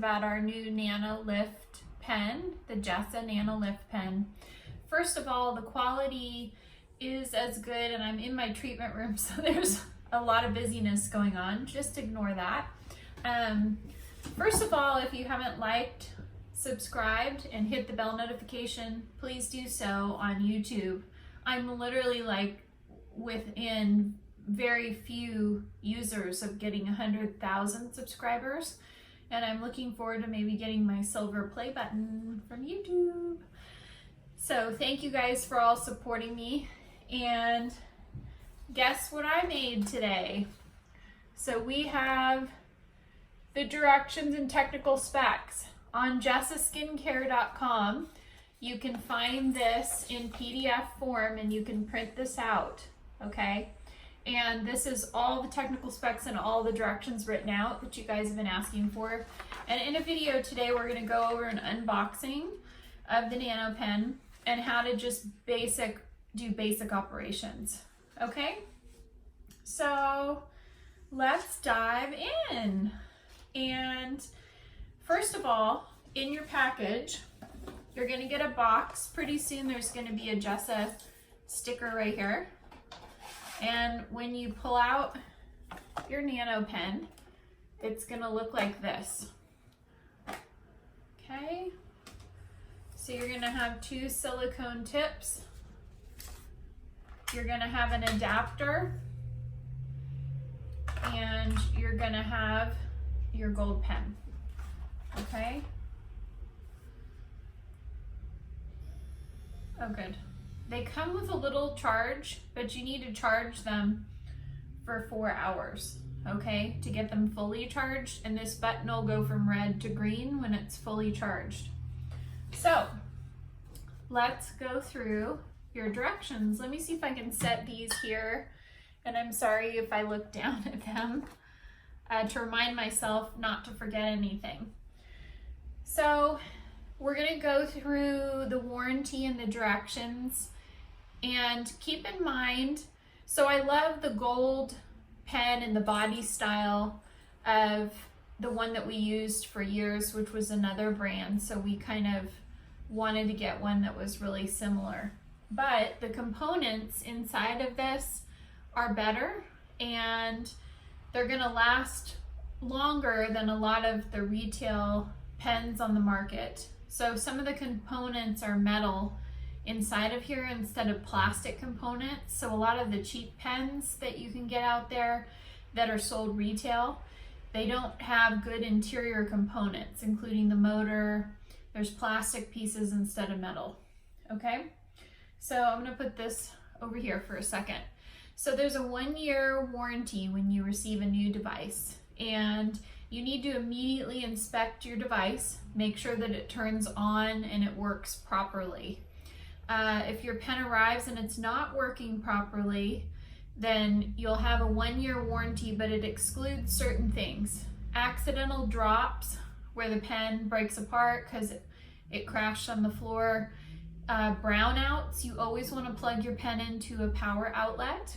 about our new Nano-Lift pen, the Jessa Nano-Lift pen. First of all, the quality is as good, and I'm in my treatment room, so there's a lot of busyness going on. Just ignore that. First of all, if you haven't liked, subscribed, and hit the bell notification, please do so on YouTube. I'm literally like within very few users of getting 100,000 subscribers, and I'm looking forward to maybe getting my silver play button from YouTube. So thank you guys for all supporting me, and guess what I made today? So we have the directions and technical specs on jessaskincare.com. You can find this in PDF form and you can print this out, okay? And this is all the technical specs and all the directions written out that you guys have been asking for. And in a video today, we're gonna go over an unboxing of the Nano Pen and how to just do basic operations, okay? So let's dive in. And first of all, in your package, you're gonna get a box. Pretty soon there's gonna be a Jessa sticker right here. And when you pull out your Nano Pen, it's gonna look like this. Okay, so you're gonna have 2 silicone tips. You're gonna have an adapter, and you're gonna have your gold pen, okay? Oh, good. They come with a little charge, but you need to charge them for 4 hours, okay, to get them fully charged, and this button will go from red to green when it's fully charged. So let's go through your directions. Let me see if I can set these here, and I'm sorry if I look down at them to remind myself not to forget anything. So we're gonna go through the warranty and the directions, and keep in mind, so I love the gold pen and the body style of the one that we used for years, which was another brand, so we kind of wanted to get one that was really similar. But the components inside of this are better, and they're gonna last longer than a lot of the retail pens on the market. So some of the components are metal inside of here instead of plastic components. So a lot of the cheap pens that you can get out there that are sold retail, they don't have good interior components, including the motor. There's plastic pieces instead of metal, okay? So I'm gonna put this over here for a second. So there's a 1-year warranty when you receive a new device, and you need to immediately inspect your device, make sure that it turns on and it works properly. If your pen arrives and it's not working properly, then you'll have a 1-year warranty, but it excludes certain things. Accidental drops, where the pen breaks apart because it crashed on the floor. Brownouts, you always want to plug your pen into a power outlet.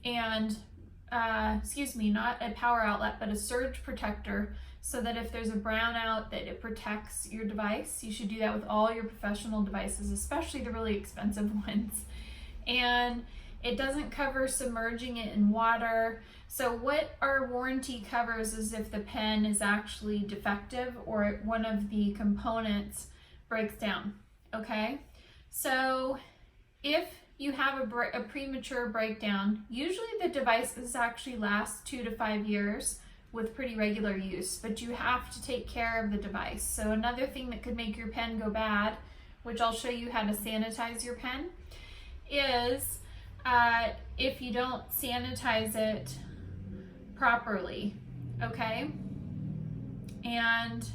And, excuse me, not a power outlet, but a surge protector, so that if there's a brownout, that it protects your device. You should do that with all your professional devices, especially the really expensive ones. And it doesn't cover submerging it in water. So what our warranty covers is if the pen is actually defective or one of the components breaks down, okay? So if you have a premature breakdown, usually the devices actually last 2 to 5 years with pretty regular use, but you have to take care of the device. So another thing that could make your pen go bad, which I'll show you how to sanitize your pen, is if you don't sanitize it properly, okay? And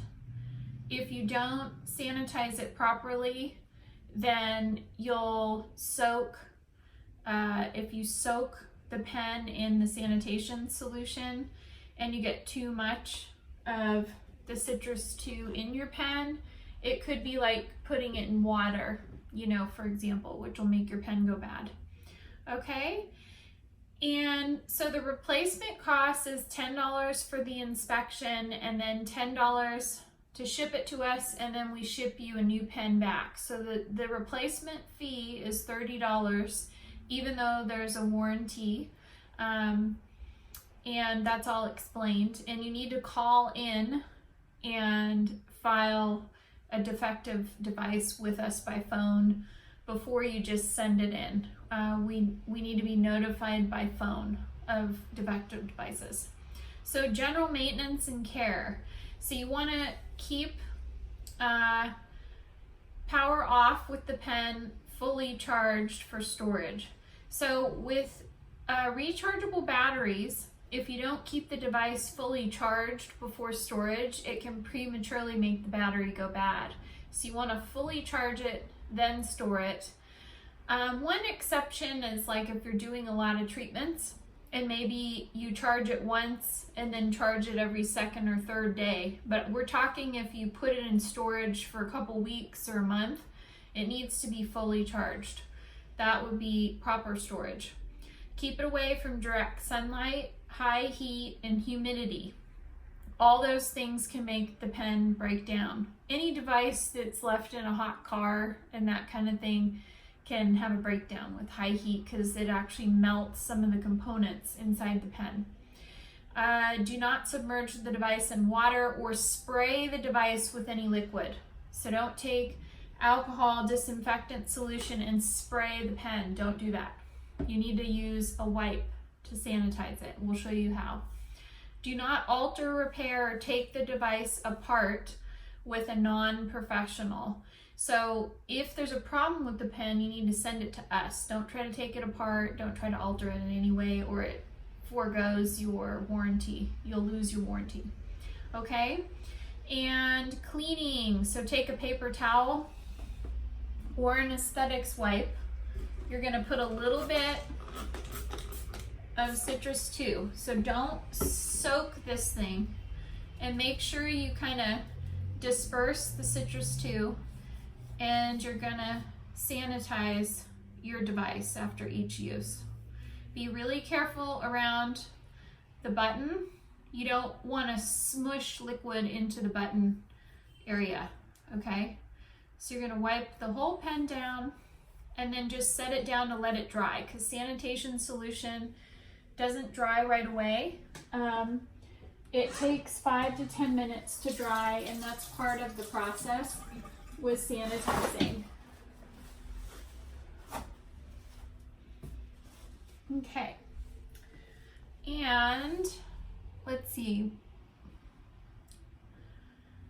if you don't sanitize it properly, then you'll soak, if you soak the pen in the sanitation solution and you get too much of the citrus 2 in your pen, it could be like putting it in water, you know, for example, which will make your pen go bad. Okay, And so the replacement cost is $10 for the inspection and then $10 to ship it to us, and then we ship you a new pen back. So the replacement fee is $30, even though there's a warranty. And that's all explained. And you need to call in and file a defective device with us by phone before you just send it in. We need to be notified by phone of defective devices. So general maintenance and care. So you want to keep power off with the pen fully charged for storage. So with rechargeable batteries, if you don't keep the device fully charged before storage, it can prematurely make the battery go bad. So you want to fully charge it, then store it. One exception is like if you're doing a lot of treatments and maybe you charge it once and then charge it every second or third day. But we're talking if you put it in storage for a couple weeks or a month, it needs to be fully charged. That would be proper storage. Keep it away from direct sunlight, high heat, and humidity. All those things can make the pen break down. Any device that's left in a hot car and that kind of thing can have a breakdown with high heat because it actually melts some of the components inside the pen. Do not submerge the device in water or spray the device with any liquid. So don't take alcohol disinfectant solution and spray the pen. Don't do that. You need to use a wipe to sanitize it. We'll show you how. Do not alter, repair, or take the device apart with a non-professional. So if there's a problem with the pen, you need to send it to us. Don't try to take it apart. Don't try to alter it in any way, or it forgoes your warranty. You'll lose your warranty. Okay? And cleaning. So take a paper towel or an aesthetics wipe. You're going to put a little bit of citrus too. So don't soak this thing, and make sure you kind of disperse the citrus too. And you're gonna sanitize your device after each use. Be really careful around the button. You don't wanna smush liquid into the button area, okay? So you're gonna wipe the whole pen down and then just set it down to let it dry, because sanitation solution doesn't dry right away. It takes 5 to 10 minutes to dry, and that's part of the process with sanitizing. Okay, and let's see.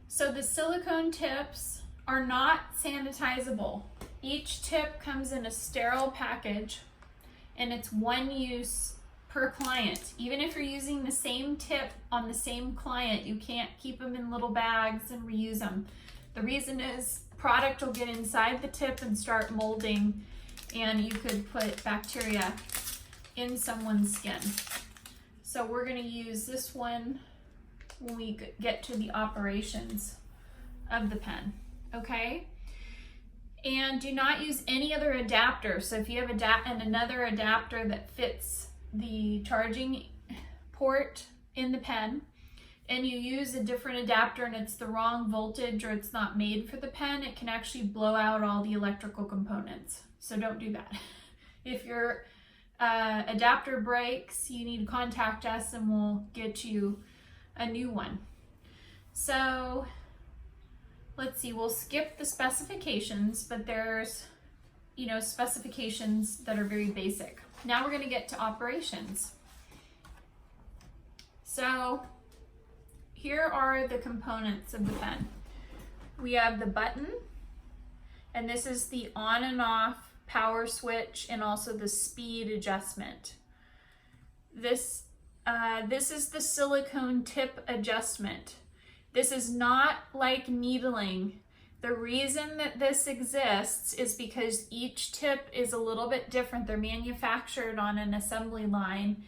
So the silicone tips are not sanitizable. Each tip comes in a sterile package, and it's one use per client. Even if you're using the same tip on the same client, you can't keep them in little bags and reuse them. The reason is product will get inside the tip and start molding, and you could put bacteria in someone's skin. So we're going to use this one when we get to the operations of the pen, okay? And do not use any other adapter. So if you have another adapter that fits the charging port in the pen, and you use a different adapter and it's the wrong voltage or it's not made for the pen, it can actually blow out all the electrical components. So don't do that. If your adapter breaks, you need to contact us and we'll get you a new one. So let's see, we'll skip the specifications, but there's, specifications that are very basic. Now we're going to get to operations. So here are the components of the pen. We have the button, and this is the on and off power switch and also the speed adjustment. This is the silicone tip adjustment. This is not like needling. The reason that this exists is because each tip is a little bit different. They're manufactured on an assembly line,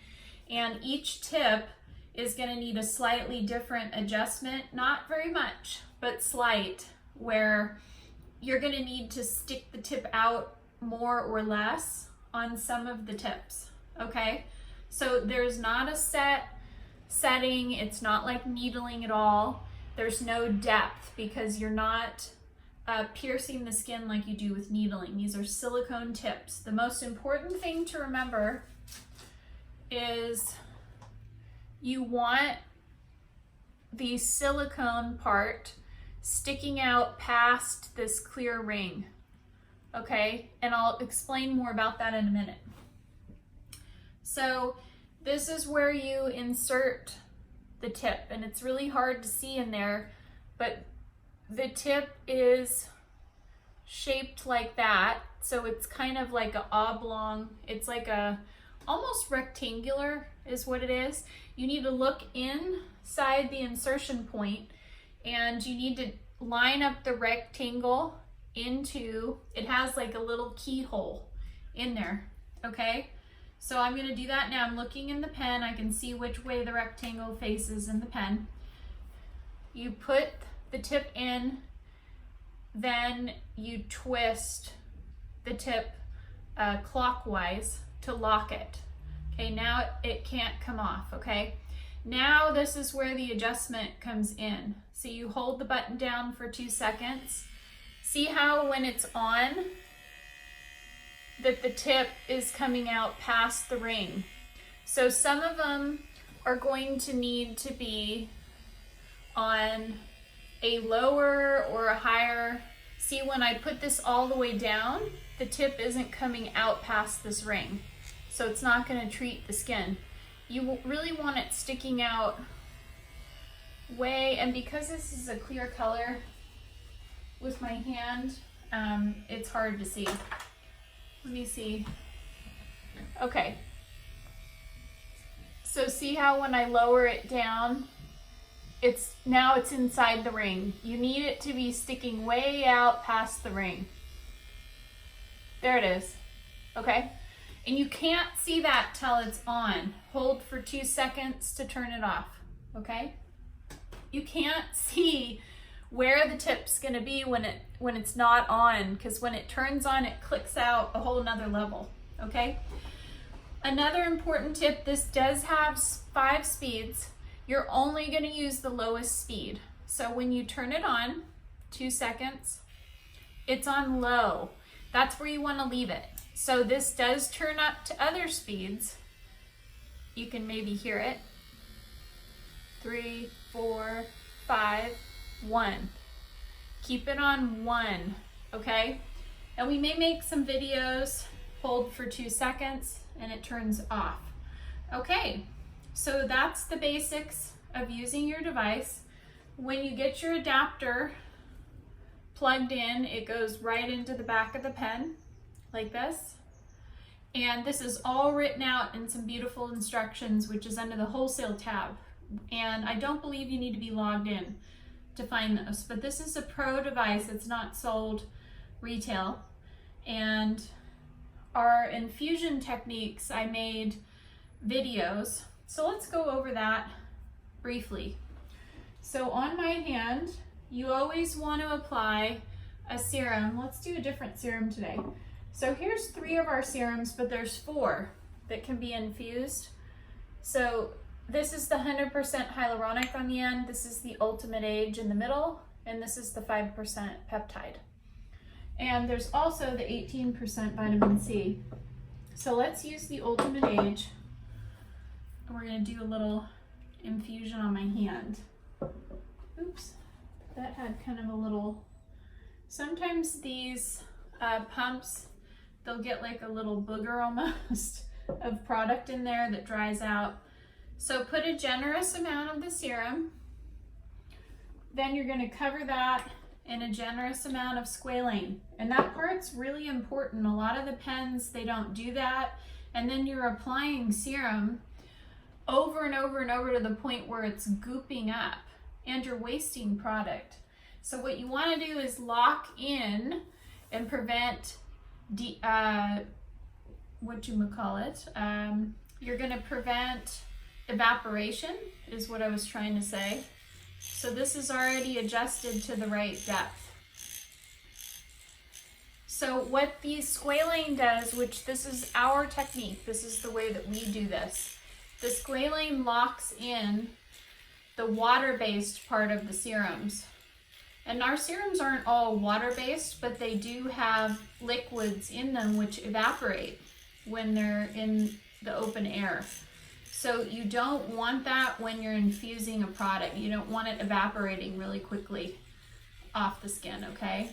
and each tip is going to need a slightly different adjustment, not very much, but slight, where you're going to need to stick the tip out more or less on some of the tips, okay? So there's not a set setting. It's not like needling at all. There's no depth because you're not piercing the skin like you do with needling. These are silicone tips. The most important thing to remember is you want the silicone part sticking out past this clear ring, okay? And I'll explain more about that in a minute. So this is where you insert the tip, and it's really hard to see in there, but the tip is shaped like that. So it's kind of like an oblong, it's like a almost rectangular is what it is. You need to look inside the insertion point, and you need to line up the rectangle into, it has like a little keyhole in there, okay? So I'm gonna do that now. I'm looking in the pen. I can see which way the rectangle faces in the pen. You put the tip in, then you twist the tip clockwise to lock it. Okay, now it can't come off, okay? Now this is where the adjustment comes in. So you hold the button down for 2 seconds. See how when it's on, that the tip is coming out past the ring. So some of them are going to need to be on a lower or a higher. See, when I put this all the way down, the tip isn't coming out past this ring. So it's not gonna treat the skin. You really want it sticking out way, and because this is a clear color with my hand, it's hard to see. Let me see. Okay. So see how when I lower it down, now it's inside the ring. You need it to be sticking way out past the ring. There it is. Okay? And you can't see that till it's on. Hold for 2 seconds to turn it off. Okay? You can't see where the tip's gonna be when it's not on, because when it turns on, it clicks out a whole nother level, okay? Another important tip, this does have 5 speeds. You're only gonna use the lowest speed. So when you turn it on, 2 seconds, it's on low. That's where you wanna leave it. So this does turn up to other speeds. You can maybe hear it. 3, 4, 5, 1. Keep it on 1, okay? And we may make some videos, hold for 2 seconds, and it turns off. Okay, so that's the basics of using your device. When you get your adapter plugged in, it goes right into the back of the pen, like this. And this is all written out in some beautiful instructions, which is under the Wholesale tab. And I don't believe you need to be logged in to find those, but this is a pro device. It's not sold retail. And our infusion techniques, I made videos. So let's go over that briefly. So on my hand, you always want to apply a serum. Let's do a different serum today. So here's 3 of our serums, but there's 4 that can be infused. So this is the 100% hyaluronic on the end, this is the Ultimate Age in the middle, and this is the 5% peptide. And there's also the 18% vitamin C. So let's use the Ultimate Age. And we're going to do a little infusion on my hand. Oops, that had kind of a little, sometimes these pumps, they'll get like a little booger almost of product in there that dries out. So put a generous amount of the serum. Then you're going to cover that in a generous amount of squalane. And that part's really important. A lot of the pens, they don't do that. And then you're applying serum over and over and over to the point where it's gooping up and you're wasting product. So what you want to do is lock in and prevent you're going to prevent evaporation is what I was trying to say. So this is already adjusted to the right depth. So what the Squalane does, which this is our technique, this is the way that we do this, the Squalane locks in the water-based part of the serums. And our serums aren't all water-based, but they do have liquids in them which evaporate when they're in the open air. So you don't want that when you're infusing a product. You don't want it evaporating really quickly off the skin, okay?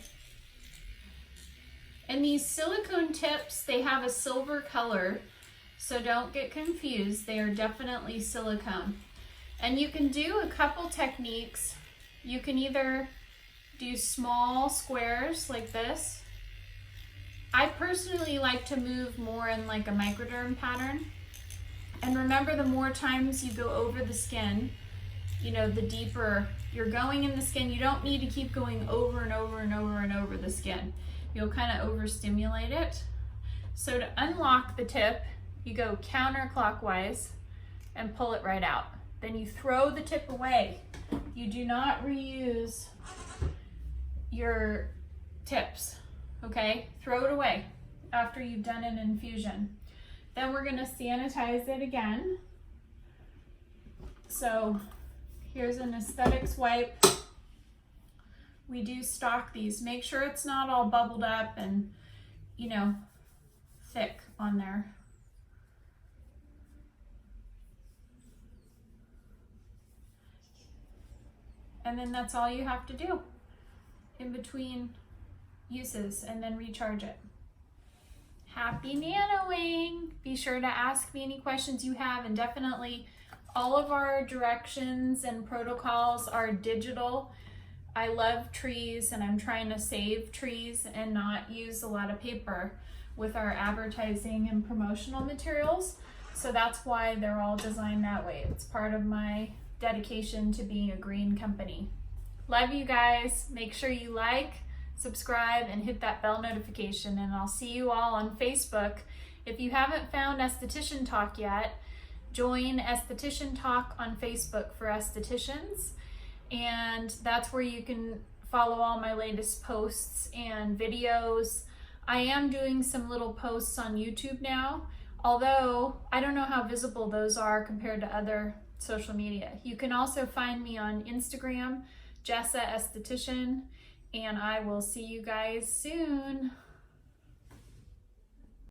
And these silicone tips, they have a silver color, so don't get confused. They are definitely silicone. And you can do a couple techniques. You can either do small squares like this. I personally like to move more in like a microderm pattern. And remember, the more times you go over the skin, you know, the deeper you're going in the skin. You don't need to keep going over and over and over and over the skin. You'll kind of overstimulate it. So to unlock the tip, you go counterclockwise and pull it right out. Then you throw the tip away. You do not reuse your tips, okay? Throw it away after you've done an infusion. Then we're gonna sanitize it again. So here's an aesthetics wipe. We do stock these. Make sure it's not all bubbled up and, you know, thick on there. And then that's all you have to do in between uses, and then recharge it. Happy nanoing! Be sure to ask me any questions you have, and definitely all of our directions and protocols are digital. I love trees, and I'm trying to save trees and not use a lot of paper with our advertising and promotional materials. So that's why they're all designed that way. It's part of my dedication to being a green company. Love you guys. Make sure you like, subscribe, and hit that bell notification, and I'll see you all on Facebook. If you haven't found Esthetician Talk yet, join Esthetician Talk on Facebook for estheticians, and that's where you can follow all my latest posts and videos. I am doing some little posts on YouTube now, although I don't know how visible those are compared to other social media. You can also find me on Instagram, Jessa Esthetician, and I will see you guys soon.